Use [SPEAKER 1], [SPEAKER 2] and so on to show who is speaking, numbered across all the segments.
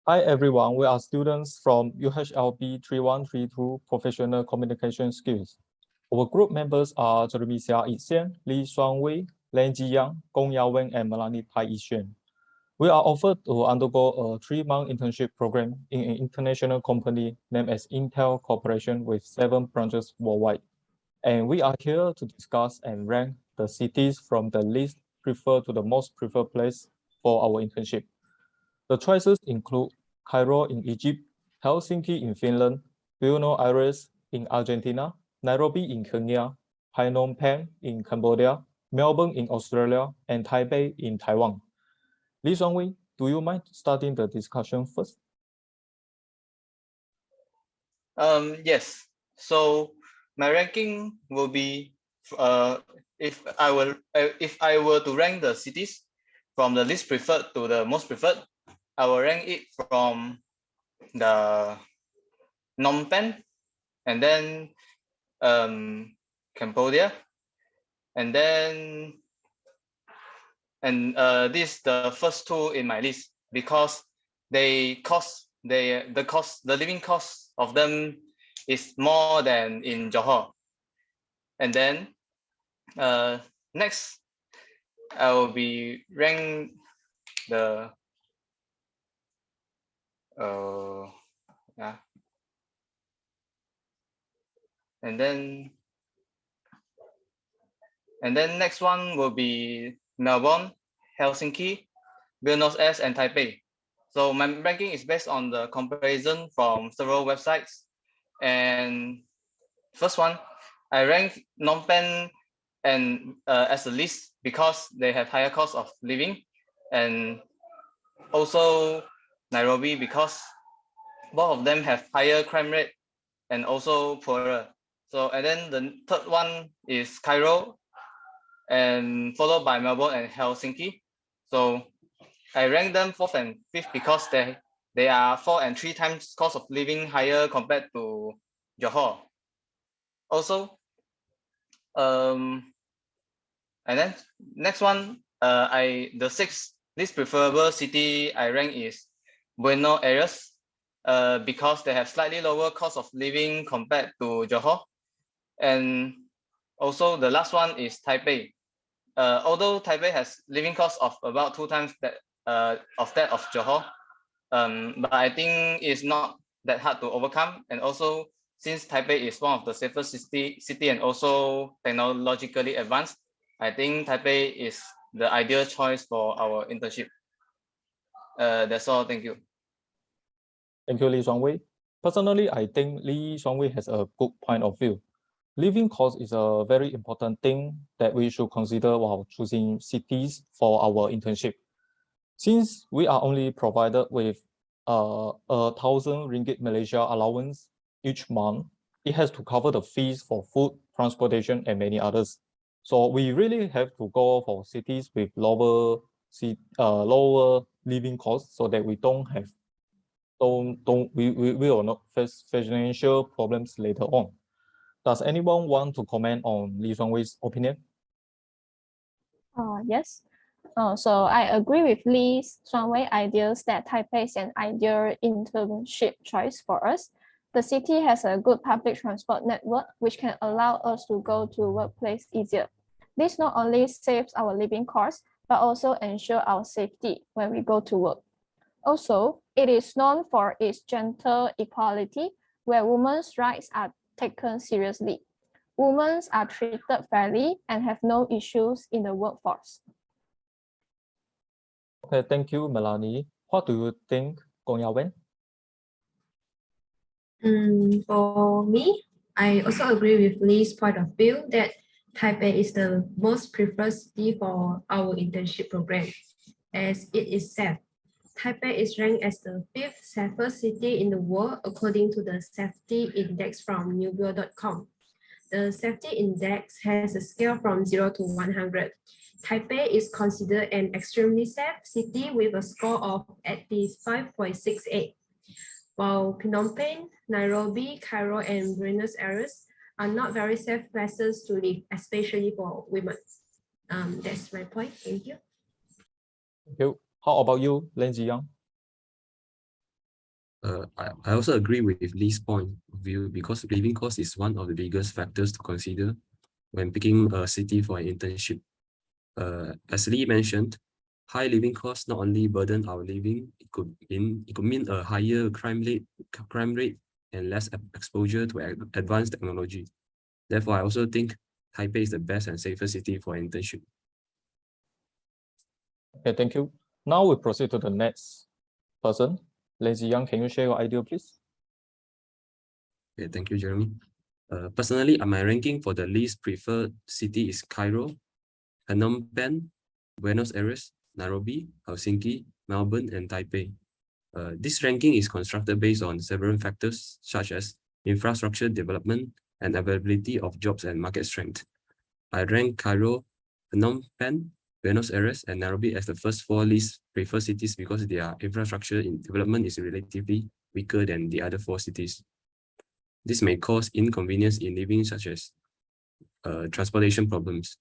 [SPEAKER 1] Hi everyone, we are students from UHLB3132 Professional Communication Skills. Our group members are Jeremy XIAN, Lee Xuanwei, LENG, Gong Yawen, and MELANIE XUAN. We are offered to undergo a 3-month internship program in an international company named as Intel Corporation with 7 branches worldwide. And we are here to discuss and rank the cities from the least preferred to the most preferred place for our internship. The choices include Cairo in Egypt, Helsinki in Finland, Buenos Aires in Argentina, Nairobi in Kenya, Phnom Penh in Cambodia, Melbourne in Australia, and Taipei in Taiwan. Lee Xuanwei, do you mind starting the discussion first?
[SPEAKER 2] Yes. So my ranking will be if I were to rank the cities from the least preferred to the most preferred, I will rank it from the Phnom Penh, and then Cambodia, and then this the first 2 in my list because the living cost of them is more than in Johor. And then next I will be rank the and then next one will be Melbourne, Helsinki, Buenos Aires, and Taipei. So my ranking is based on the comparison from several websites. And first one, I rank Phnom Penh and as a least because they have higher cost of living, and also Nairobi because both of them have higher crime rate and also poorer. So and then the third one is Cairo, and followed by Melbourne and Helsinki. So I rank them 4th and 5th because they are 4 and 3 times cost of living higher compared to Johor. Also, and then next one, the 6th least preferable city I rank is Buenos Aires, because they have slightly lower cost of living compared to Johor. And also the last one is Taipei. Although Taipei has living cost of about 2 times that of Johor, but I think it's not that hard to overcome. And also, since Taipei is one of the safest city and also technologically advanced, I think Taipei is the ideal choice for our internship. That's all. Thank you.
[SPEAKER 1] Thank you, Lee Xuanwei. Personally, I think Lee Xuanwei has a good point of view. Living cost is a very important thing that we should consider while choosing cities for our internship. Since we are only provided with 1,000 ringgit Malaysia allowance each month, it has to cover the fees for food, transportation, and many others. So we really have to go for cities with lower living costs so that we will not face financial problems later on. Does anyone want to comment on Lee Xuanwei's opinion?
[SPEAKER 3] Yes. So I agree with Lee Xuanwei ideas that Taipei is an ideal internship choice for us. The city has a good public transport network, which can allow us to go to workplace easier. This not only saves our living costs, but also ensure our safety when we go to work. Also, it is known for its gender equality, where women's rights are taken seriously. Women are treated fairly and have no issues in the workforce.
[SPEAKER 1] Okay, thank you, Melanie. What do you think, Gong Yawen?
[SPEAKER 4] For me, I also agree with Lee's point of view that Taipei is the most preferred city for our internship program, as it is safe. Taipei is ranked as the 5th safest city in the world according to the safety index from newbuild.com. The safety index has a scale from 0 to 100. Taipei is considered an extremely safe city with a score of at least 5.68. While Phnom Penh, Nairobi, Cairo, and Buenos Aires are not very safe places to live, especially for women. That's my point. Thank you.
[SPEAKER 1] Thank you. How about you, LENG?
[SPEAKER 5] I also agree with Lee's point of view because living cost is one of the biggest factors to consider when picking a city for an internship. As Lee mentioned, high living costs not only burden our living, it could mean a higher crime rate and less exposure to advanced technology. Therefore, I also think Taipei is the best and safest city for an internship.
[SPEAKER 1] Okay, thank you. Now we proceed to the next person. Lazy Young, can you share your idea, please?
[SPEAKER 5] Okay, thank you, Jeremy. Personally, my ranking for the least preferred city is Cairo, Phnom Penh, Buenos Aires, Nairobi, Helsinki, Melbourne, and Taipei. This ranking is constructed based on several factors such as infrastructure development and availability of jobs and market strength. I rank Cairo, Phnom Penh, Buenos Aires, and Nairobi as the first 4 least preferred cities because their infrastructure in development is relatively weaker than the other 4 cities. This may cause inconvenience in living, such as transportation problems.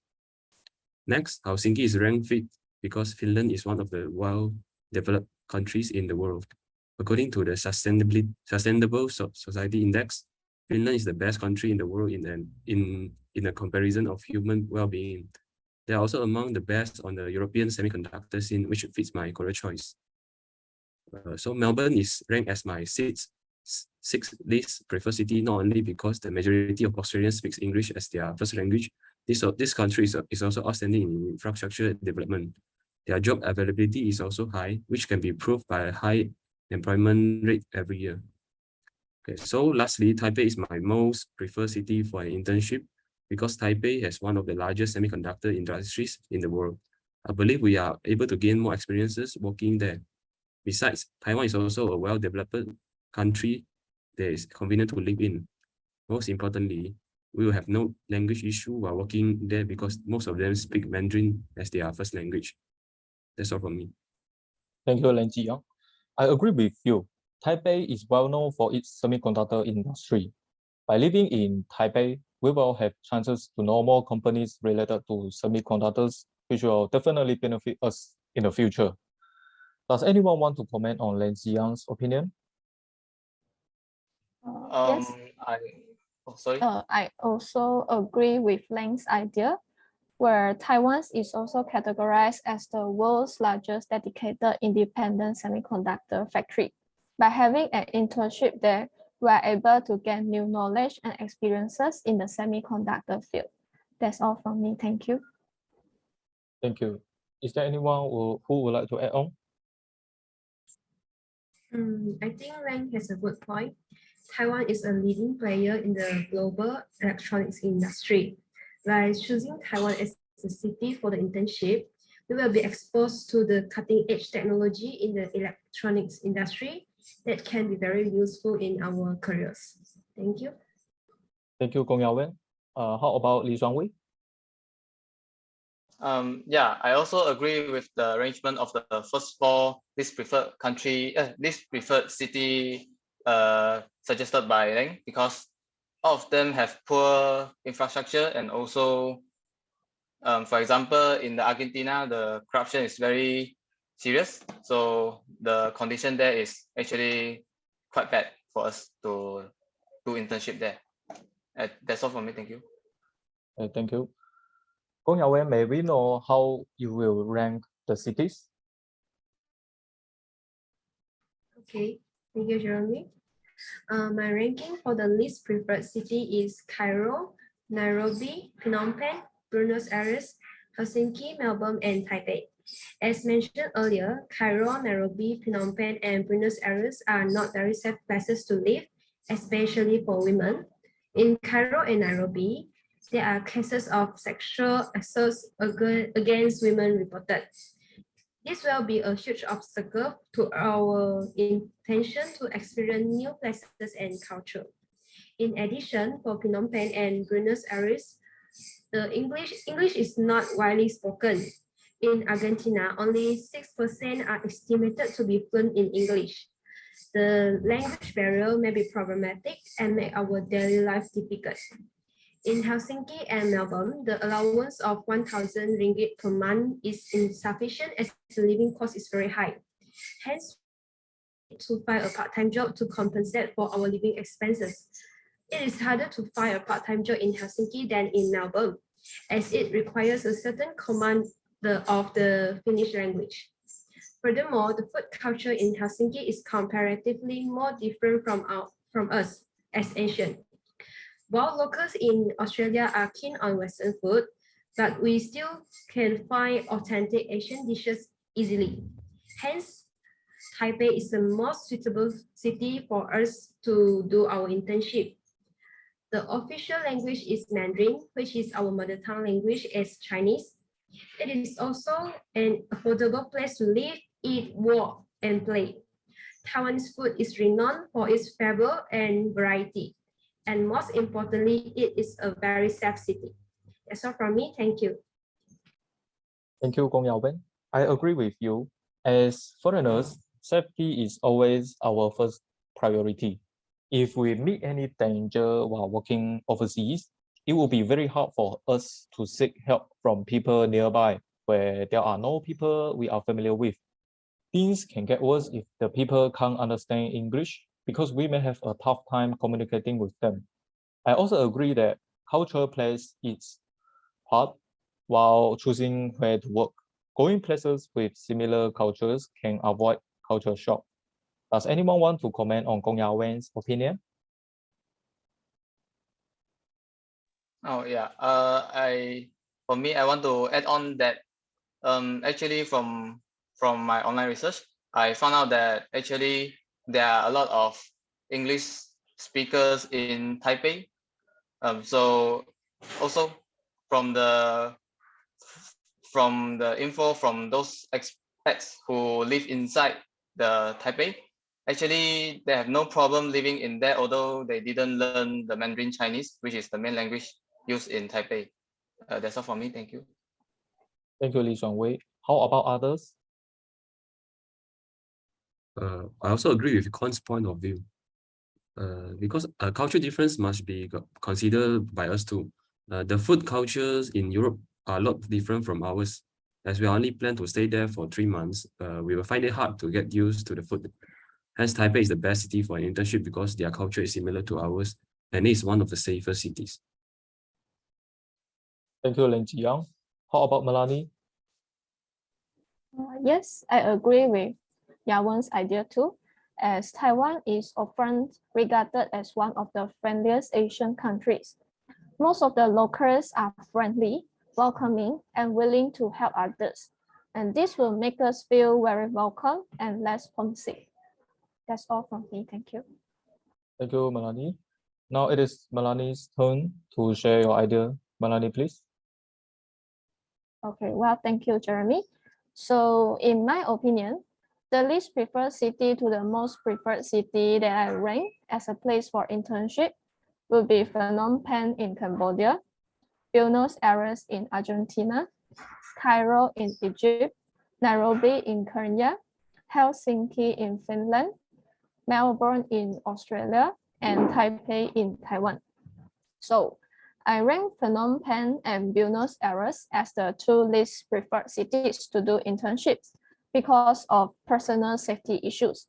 [SPEAKER 5] Next, Helsinki is ranked 5th because Finland is one of the well-developed countries in the world. According to the Sustainable Society Index, Finland is the best country in the world in a comparison of human well-being. They are also among the best on the European semiconductor scene, which fits my career choice. So Melbourne is ranked as my 6th least preferred city, not only because the majority of Australians speaks English as their first language. This country is also outstanding in infrastructure development. Their job availability is also high, which can be proved by a high employment rate every year. Okay, so lastly, Taipei is my most preferred city for an internship because Taipei has one of the largest semiconductor industries in the world. I believe we are able to gain more experiences working there. Besides, Taiwan is also a well-developed country that is convenient to live in. Most importantly, we will have no language issue while working there because most of them speak Mandarin as their first language. That's all from me.
[SPEAKER 1] Thank you, Len Jiyoung. I agree with you. Taipei is well known for its semiconductor industry. By living in Taipei, we will have chances to know more companies related to semiconductors, which will definitely benefit us in the future. Does anyone want to comment on Len Jiyoung's opinion?
[SPEAKER 3] Yes. I also agree with Leng's idea, where Taiwan is also categorized as the world's largest dedicated independent semiconductor factory. By having an internship there, we are able to gain new knowledge and experiences in the semiconductor field. That's all from me. Thank you.
[SPEAKER 1] Thank you. Is there anyone who would like to add on?
[SPEAKER 4] I think Lang has a good point. Taiwan is a leading player in the global electronics industry. By choosing Taiwan as a city for the internship, we will be exposed to the cutting-edge technology in the electronics industry that can be very useful in our careers. Thank you.
[SPEAKER 1] Thank you, Gong Yawen. How about Lee Shuangwei?
[SPEAKER 2] Yeah, I also agree with the arrangement of the first 4 least preferred city suggested by Leng, because all of them have poor infrastructure, and also, for example, in the Argentina, the corruption is very serious. So the condition there is actually quite bad for us to do internship there. That's all for me. Thank you.
[SPEAKER 1] Thank you. Gong Yawen, may we know how you will rank the cities?
[SPEAKER 4] Okay, thank you, Jeremy. My ranking for the least preferred city is Cairo, Nairobi, Phnom Penh, Buenos Aires, Helsinki, Melbourne, and Taipei. As mentioned earlier, Cairo, Nairobi, Phnom Penh, and Buenos Aires are not very safe places to live, especially for women. In Cairo and Nairobi, there are cases of sexual assault against women reported. This will be a huge obstacle to our intention to experience new places and culture. In addition, for Phnom Penh and Buenos Aires, the English is not widely spoken. In Argentina, only 6% are estimated to be fluent in English. The language barrier may be problematic and make our daily life difficult. In Helsinki and Melbourne, the allowance of 1,000 ringgit per month is insufficient as the living cost is very high. Hence, to find a part-time job to compensate for our living expenses. It is harder to find a part-time job in Helsinki than in Melbourne, as it requires a certain command of the Finnish language. Furthermore, the food culture in Helsinki is comparatively more different from us as Asian. While locals in Australia are keen on Western food, but we still can find authentic Asian dishes easily. Hence, Taipei is the most suitable city for us to do our internship. The official language is Mandarin, which is our mother tongue language as Chinese. It is also an affordable place to live, eat, work, and play. Taiwan's food is renowned for its flavor and variety. And most importantly, it is a very safe city. That's all from me. Thank you.
[SPEAKER 1] Thank you, Gong Yaowen. I agree with you. As foreigners, safety is always our first priority. If we meet any danger while working overseas, it will be very hard for us to seek help from people nearby where there are no people we are familiar with. Things can get worse if the people can't understand English because we may have a tough time communicating with them. I also agree that culture plays its part while choosing where to work. Going places with similar cultures can avoid culture shock. Does anyone want to comment on Gong Yaowen's opinion?
[SPEAKER 2] Oh yeah, for me, I want to add on that actually from my online research, I found out that actually there are a lot of English speakers in Taipei. So also from the info from those expats who live inside the Taipei, actually they have no problem living in there, although they didn't learn the Mandarin Chinese, which is the main language used in Taipei. That's all for me. Thank you.
[SPEAKER 1] Thank you, Lee Xuanwei. How about others?
[SPEAKER 5] I also agree with Con's point of view. Because a cultural difference must be considered by us too. The food cultures in Europe are a lot different from ours. As we only plan to stay there for 3 months, we will find it hard to get used to the food. Hence, Taipei is the best city for an internship because their culture is similar to ours and it is one of the safest cities.
[SPEAKER 1] Thank you, Leng Jiyang. How about Melanie?
[SPEAKER 3] Yes, I agree with Yawen's idea too, as Taiwan is often regarded as one of the friendliest Asian countries. Most of the locals are friendly, welcoming, and willing to help others. And this will make us feel very welcome and less homesick. That's all from me. Thank you.
[SPEAKER 1] Thank you, Melanie. Now it is Melanie's turn to share your idea. Melanie, please.
[SPEAKER 3] Okay, well, thank you, Jeremy. So in my opinion, the least preferred city to the most preferred city that I rank as a place for internship will be Phnom Penh in Cambodia, Buenos Aires in Argentina, Cairo in Egypt, Nairobi in Kenya, Helsinki in Finland, Melbourne in Australia, and Taipei in Taiwan. So I rank Phnom Penh and Buenos Aires as the 2 least preferred cities to do internships because of personal safety issues.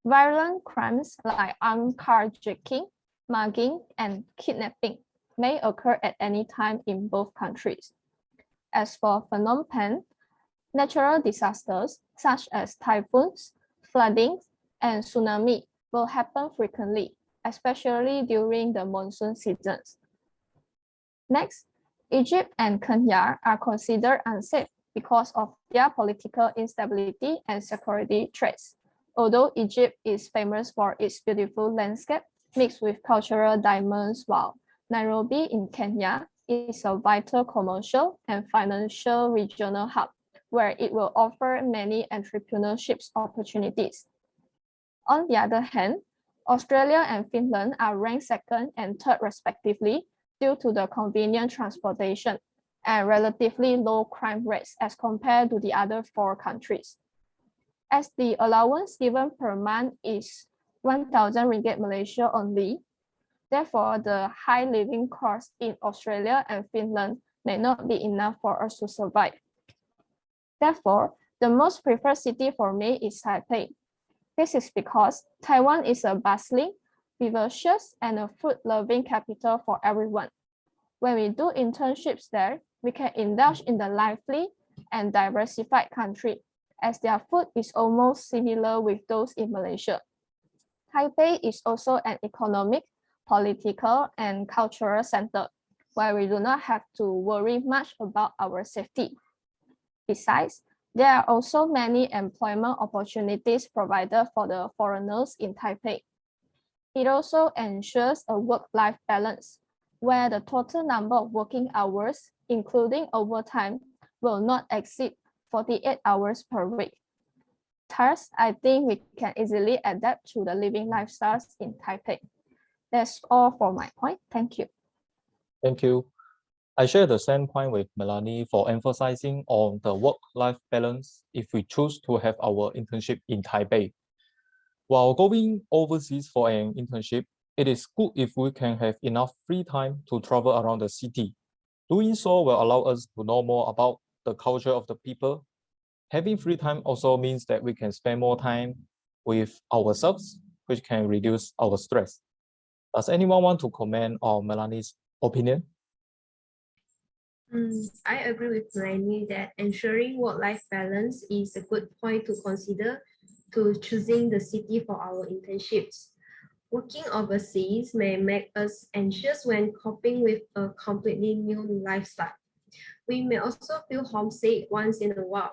[SPEAKER 3] Violent crimes like armed carjacking, mugging, and kidnapping may occur at any time in both countries. As for Phnom Penh, natural disasters such as typhoons, flooding, and tsunami will happen frequently, especially during the monsoon seasons. Next, Egypt and Kenya are considered unsafe because of their political instability and security threats. Although Egypt is famous for its beautiful landscape mixed with cultural diamonds, while Nairobi in Kenya is a vital commercial and financial regional hub where it will offer many entrepreneurship opportunities. On the other hand, Australia and Finland are ranked 2nd and 3rd respectively due to the convenient transportation and relatively low crime rates as compared to the other 4 countries. As the allowance given per month is 1,000 ringgit Malaysia only, therefore the high living costs in Australia and Finland may not be enough for us to survive. Therefore, the most preferred city for me is Taipei. This is because Taiwan is a bustling, vivacious, and a food-loving capital for everyone. When we do internships there, we can indulge in the lively and diversified country, as their food is almost similar with those in Malaysia. Taipei is also an economic, political, and cultural center, where we do not have to worry much about our safety. Besides, there are also many employment opportunities provided for the foreigners in Taipei. It also ensures a work-life balance, where the total number of working hours, including overtime, will not exceed 48 hours per week. Thus, I think we can easily adapt to the living lifestyles in Taipei. That's all for my point. Thank you.
[SPEAKER 1] Thank you. I share the same point with Melanie for emphasizing on the work-life balance if we choose to have our internship in Taipei. While going overseas for an internship, it is good if we can have enough free time to travel around the city. Doing so will allow us to know more about the culture of the people. Having free time also means that we can spend more time with ourselves, which can reduce our stress. Does anyone want to comment on Melanie's opinion?
[SPEAKER 4] I agree with Melanie that ensuring work-life balance is a good point to consider to choosing the city for our internships. Working overseas may make us anxious when coping with a completely new lifestyle. We may also feel homesick once in a while.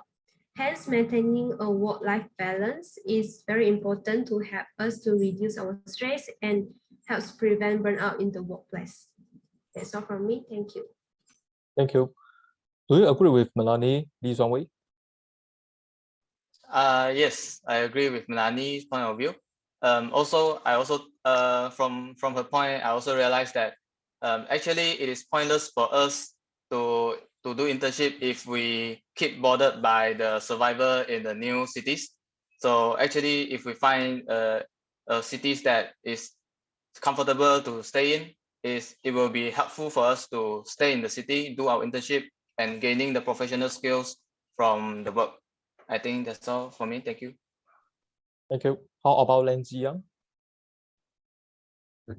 [SPEAKER 4] Hence, maintaining a work-life balance is very important to help us to reduce our stress and helps prevent burnout in the workplace. That's all from me. Thank you.
[SPEAKER 1] Thank you. Do you agree with Melanie, Lee Xuanwei?
[SPEAKER 2] Yes, I agree with Melanie's point of view. Also, from her point, I also realized that actually it is pointless for us to do internship if we keep bothered by the survival in the new cities. So actually, if we find cities that is comfortable to stay in, it will be helpful for us to stay in the city, do our internship, and gaining the professional skills from the work. I think that's all for me. Thank you.
[SPEAKER 1] Thank you. How about Len Jiang?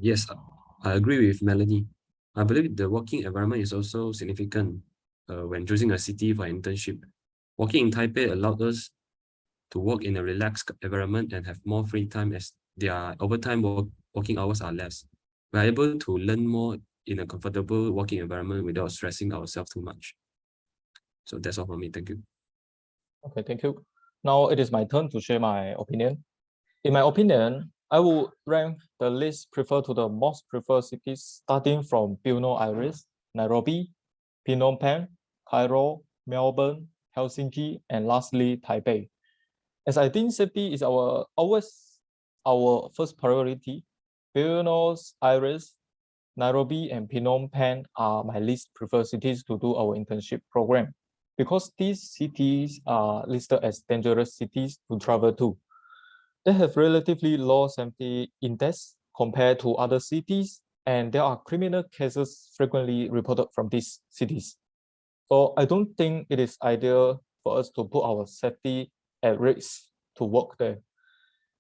[SPEAKER 5] Yes, I agree with Melanie. I believe the working environment is also significant when choosing a city for internship. Working in Taipei allowed us to work in a relaxed environment and have more free time as their overtime working hours are less. We're able to learn more in a comfortable working environment without stressing ourselves too much. So that's all from me. Thank you.
[SPEAKER 1] Okay, thank you. Now it is my turn to share my opinion. In my opinion, I would rank the list preferred to the most preferred cities starting from Buenos Aires, Nairobi, Phnom Penh, Cairo, Melbourne, Helsinki, and lastly, Taipei. As I think safety is always our first priority, Buenos Aires, Nairobi, and Phnom Penh are my least preferred cities to do our internship program because these cities are listed as dangerous cities to travel to. They have relatively low safety index compared to other cities, and there are criminal cases frequently reported from these cities. So I don't think it is ideal for us to put our safety at risk to work there.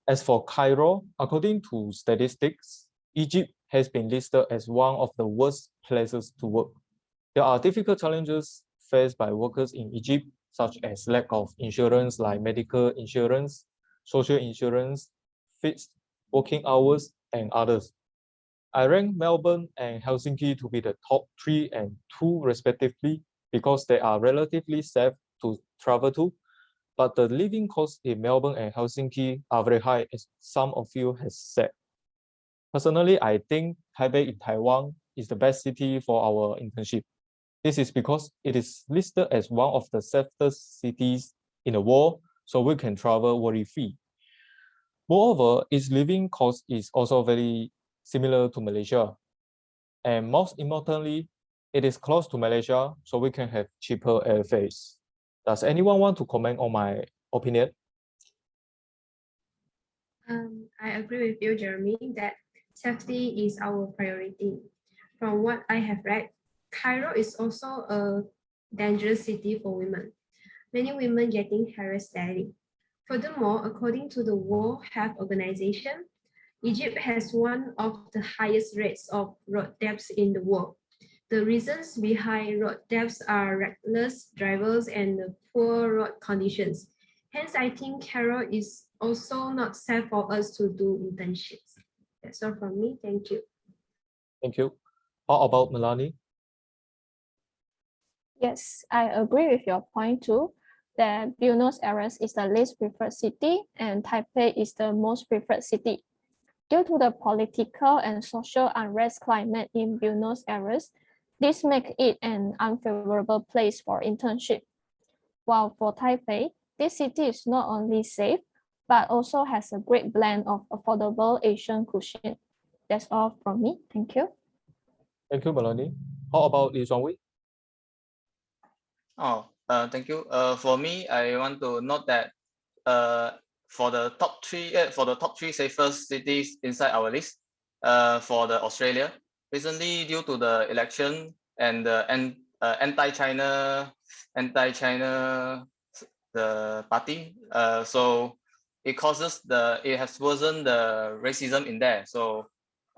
[SPEAKER 1] As for Cairo, according to statistics, Egypt has been listed as one of the worst places to work. There are difficult challenges faced by workers in Egypt, such as lack of insurance like medical insurance, social insurance, fixed working hours, and others. I rank Melbourne and Helsinki to be the top 3 and 2 respectively because they are relatively safe to travel to, but the living costs in Melbourne and Helsinki are very high, as some of you have said. Personally, I think Taipei in Taiwan is the best city for our internship. This is because it is listed as one of the safest cities in the world, so we can travel worry-free. Moreover, its living cost is also very similar to Malaysia. And most importantly, it is close to Malaysia, so we can have cheaper airfares. Does anyone want to comment on my opinion?
[SPEAKER 4] I agree with you, Jeremy, that safety is our priority. From what I have read, Cairo is also a dangerous city for women. Many women getting harassed daily. Furthermore, according to the World Health Organization, Egypt has one of the highest rates of road deaths in the world. The reasons behind road deaths are reckless drivers and poor road conditions. Hence, I think Carol is also not safe for us to do internships. That's all from me. Thank you.
[SPEAKER 1] Thank you. How about Melanie?
[SPEAKER 3] Yes, I agree with your point too, that Buenos Aires is the least preferred city and Taipei is the most preferred city. Due to the political and social unrest climate in Buenos Aires, this makes it an unfavorable place for internship. While for Taipei, this city is not only safe, but also has a great blend of affordable Asian cuisine. That's all from me. Thank you.
[SPEAKER 1] Thank you, Melanie. How about Lee Shuangwei?
[SPEAKER 2] Thank you. For me, I want to note that for the top three safest cities inside our list, for the Australia, recently due to the election and the anti-China the party, so it has worsened the racism in there. So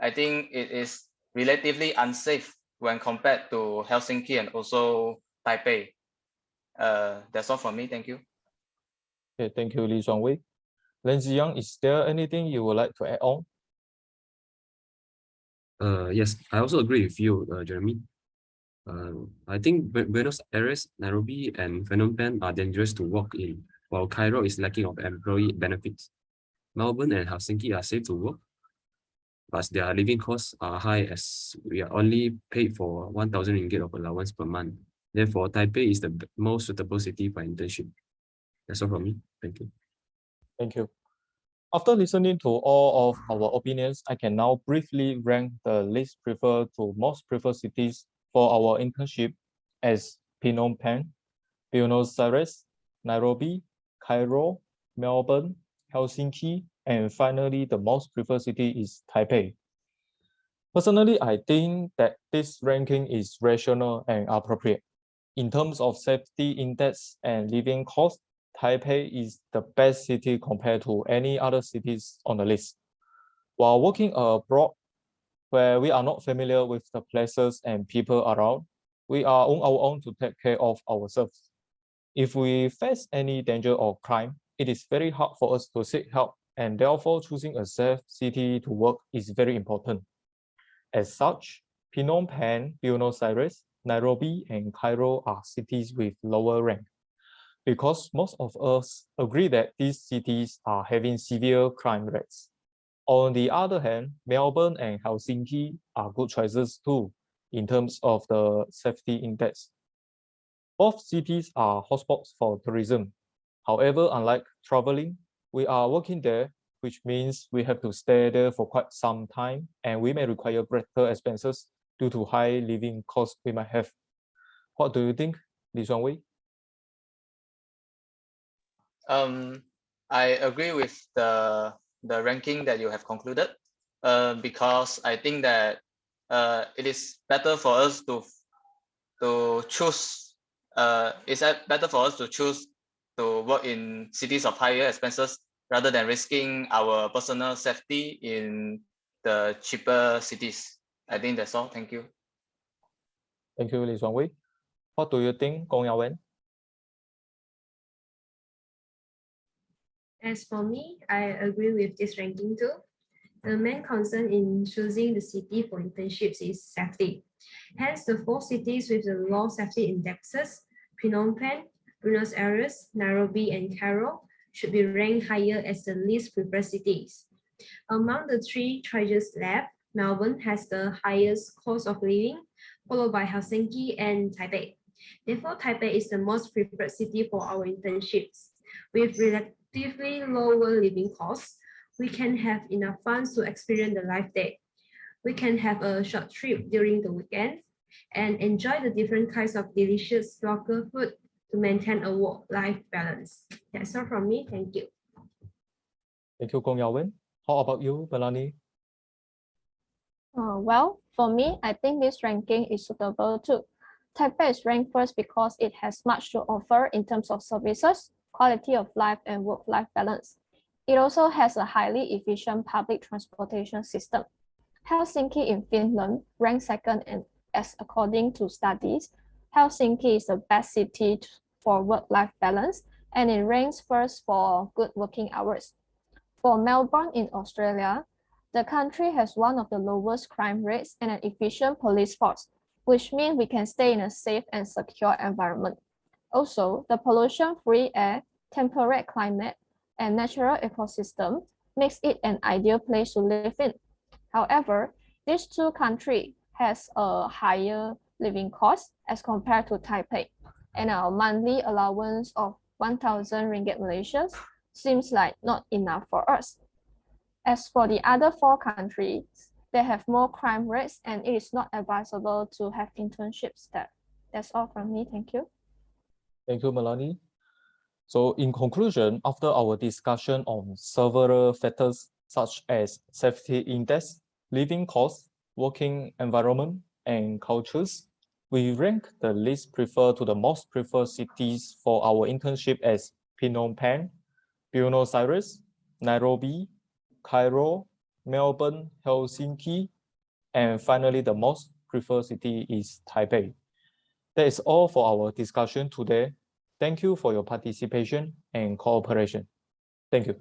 [SPEAKER 2] I think it is relatively unsafe when compared to Helsinki and also Taipei. That's all from me. Thank you.
[SPEAKER 1] Okay, thank you, Lee Shuangwei. Len Ziyang, is there anything you would like to add on?
[SPEAKER 5] Yes, I also agree with you, Jeremy. I think Buenos Aires, Nairobi, and Phnom Penh are dangerous to walk in, while Cairo is lacking of employee benefits. Melbourne and Helsinki are safe to work, but their living costs are high as we are only paid for 1,000 ringgit of allowance per month. Therefore, Taipei is the most suitable city for internship. That's all from me. Thank you.
[SPEAKER 1] Thank you. After listening to all of our opinions, I can now briefly rank the least preferred to most preferred cities for our internship as Phnom Penh, Buenos Aires, Nairobi, Cairo, Melbourne, Helsinki, and finally the most preferred city is Taipei. Personally, I think that this ranking is rational and appropriate. In terms of safety index and living cost, Taipei is the best city compared to any other cities on the list. While working abroad, where we are not familiar with the places and people around, we are on our own to take care of ourselves. If we face any danger or crime, it is very hard for us to seek help, and therefore choosing a safe city to work is very important. As such, Phnom Penh, Buenos Aires, Nairobi, and Cairo are cities with lower rank, because most of us agree that these cities are having severe crime rates. On the other hand, Melbourne and Helsinki are good choices too, in terms of the safety index. Both cities are hotspots for tourism. However, unlike traveling, we are working there, which means we have to stay there for quite some time, and we may require greater expenses due to high living costs we might have. What do you think, Lee Shuangwei?
[SPEAKER 2] I agree with the ranking that you have concluded, because I think that it is better for us to choose. It's better for us to choose to work in cities of higher expenses rather than risking our personal safety in the cheaper cities. I think that's all. Thank you.
[SPEAKER 1] Thank you, Lee Shuangwei. What do you think, Gong Yawen?
[SPEAKER 4] As for me, I agree with this ranking too. The main concern in choosing the city for internships is safety. Hence, the 4 cities with the low safety indexes, Phnom Penh, Buenos Aires, Nairobi, and Cairo, should be ranked higher as the least preferred cities. Among the 3 choices left, Melbourne has the highest cost of living, followed by Helsinki and Taipei. Therefore, Taipei is the most preferred city for our internships. With relatively lower living costs, we can have enough funds to experience the life there. We can have a short trip during the weekend and enjoy the different kinds of delicious local food to maintain a work-life balance. That's all from me. Thank you.
[SPEAKER 1] Thank you, Gong Yawen. How about you, Melanie?
[SPEAKER 3] Well, for me, I think this ranking is suitable too. Taipei is ranked first because it has much to offer in terms of services, quality of life and work-life balance. It also has a highly efficient public transportation system. Helsinki in Finland ranks second as according to studies. Helsinki is the best city for work-life balance, and it ranks first for good working hours. For Melbourne in Australia, the country has one of the lowest crime rates and an efficient police force, which means we can stay in a safe and secure environment. Also, the pollution-free air, temperate climate, and natural ecosystem makes it an ideal place to live in. However, these two countries has a higher living cost as compared to Taipei, and our monthly allowance of 1,000 ringgit Malaysian seems like not enough for us. As for the other 4 countries, they have more crime rates and it is not advisable to have internships there. That's all from me. Thank you.
[SPEAKER 1] Thank you, Melanie. So in conclusion, after our discussion on several factors such as safety index, living costs, working environment, and cultures, we rank the least preferred to the most preferred cities for our internship as Phnom Penh, Buenos Aires, Nairobi, Cairo, Melbourne, Helsinki, and finally the most preferred city is Taipei. That is all for our discussion today. Thank you for your participation and cooperation. Thank you.